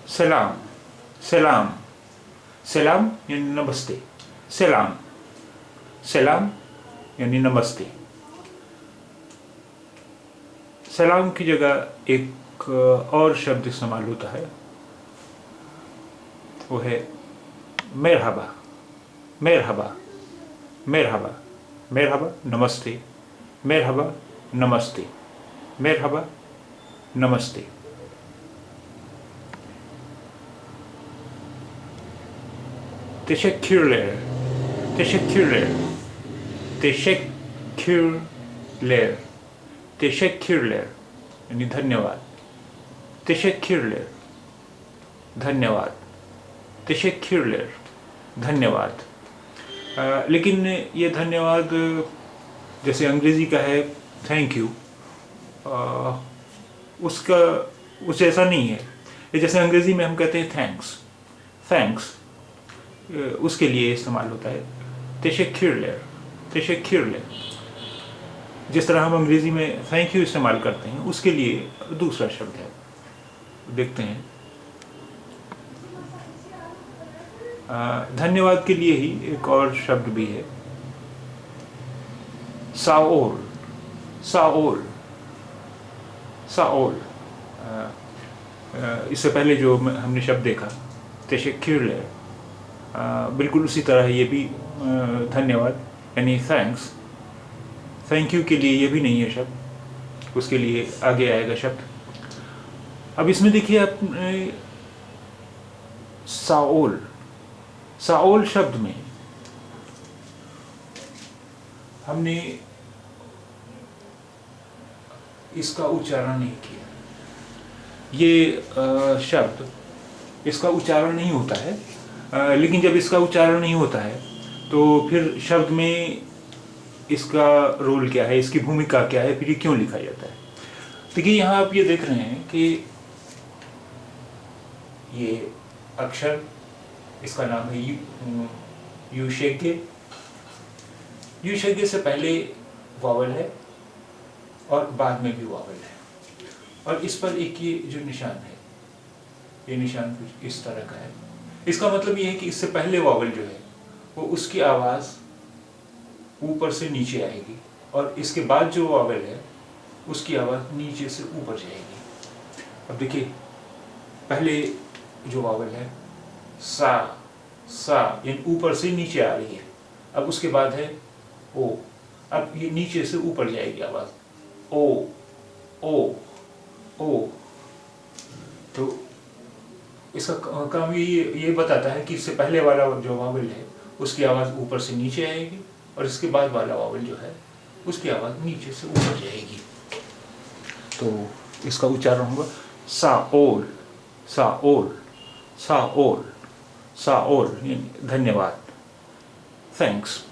सलाम, सलाम, सलाम यानी नमस्ते, सलाम, सलाम यानी नमस्ते। सलाम की जगह एक और शब्द इस्तेमाल होता है, वो है मेरहबा, मेरहबा, मेरहबा, मेरहबा नमस्ते, मेरहबा नमस्ते, मेरहबा नमस्ते। Teşekkürler, teşekkürler, teşekkürler, teşekkürler यानी धन्यवाद, teşekkürler, धन्यवाद, teşekkürler, धन्यवाद। लेकिन ये धन्यवाद जैसे अंग्रेज़ी का है थैंक यू, उसका उस जैसा नहीं है। ये जैसे अंग्रेज़ी में हम कहते हैं थैंक्स, थैंक्स उसके लिए इस्तेमाल होता है teşekkürler, teşekkürler। जिस तरह हम अंग्रेज़ी में थैंक यू इस्तेमाल करते हैं उसके लिए दूसरा शब्द है, देखते हैं। धन्यवाद के लिए ही एक और शब्द भी है, साओल, साओल, साओल। इससे पहले जो हमने शब्द देखा teşekkürler, बिल्कुल उसी तरह ये भी धन्यवाद यानी थैंक्स। थैंक यू के लिए ये भी नहीं है शब्द, उसके लिए आगे आएगा शब्द। अब इसमें देखिए आप साओल, साओल शब्द में हमने इसका उच्चारण नहीं किया। ये शब्द इसका उच्चारण नहीं होता है, लेकिन जब इसका उच्चारण नहीं होता है तो फिर शब्द में इसका रोल क्या है, इसकी भूमिका क्या है, फिर ये क्यों लिखा जाता है। देखिए यहाँ आप ये देख रहे हैं कि ये अक्षर, इसका नाम है युशेगे। युशेगे से पहले वावल है और बाद में भी वावल है, और इस पर एक ये जो निशान है, ये निशान कुछ इस तरह का है। इसका मतलब ये है कि इससे पहले वावल जो है वो उसकी आवाज़ ऊपर से नीचे आएगी, और इसके बाद जो वावल है उसकी आवाज़ नीचे से ऊपर जाएगी। अब देखिए पहले जो वावल है सा, सा यानी ऊपर से नीचे आ रही है। अब उसके बाद है ओ, अब ये नीचे से ऊपर जाएगी आवाज़, ओ ओ ओ। तो इसका काम ये बताता है कि इससे पहले वाला जो वावल है उसकी आवाज़ ऊपर से नीचे आएगी, और इसके बाद वाला वावल जो है उसकी आवाज़ नीचे से ऊपर जाएगी। तो इसका उच्चारण होगा साओल, साओल, साओल, साओल यानी धन्यवाद, thanks.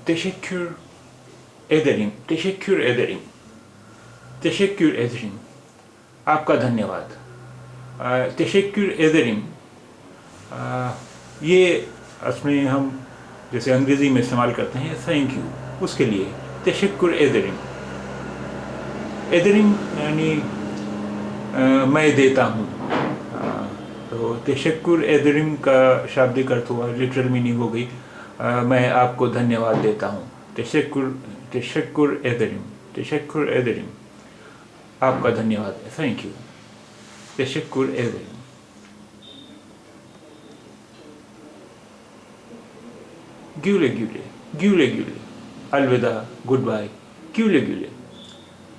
Teşekkür ederim, teşekkür ederim, teşekkür ederim, आपका धन्यवाद। teşekkür ederim ये इसमें हम जैसे अंग्रेज़ी में इस्तेमाल करते हैं थैंक यू, उसके लिए teşekkür ederim। ederim यानी मैं देता हूँ, तो teşekkür ederim का शाब्दिक अर्थ हुआ, लिटरल मीनिंग हो गई मैं आपको धन्यवाद देता हूँ। teşekkür, teşekkür ederim, teşekkür ederim, आपका धन्यवाद, thank you, teşekkür ederim। güle güle, güle güle, अलविदा, गुड बाय, güle güle,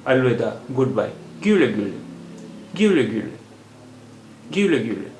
अलविदा, good bye, güle güle, güle güle, güle güle।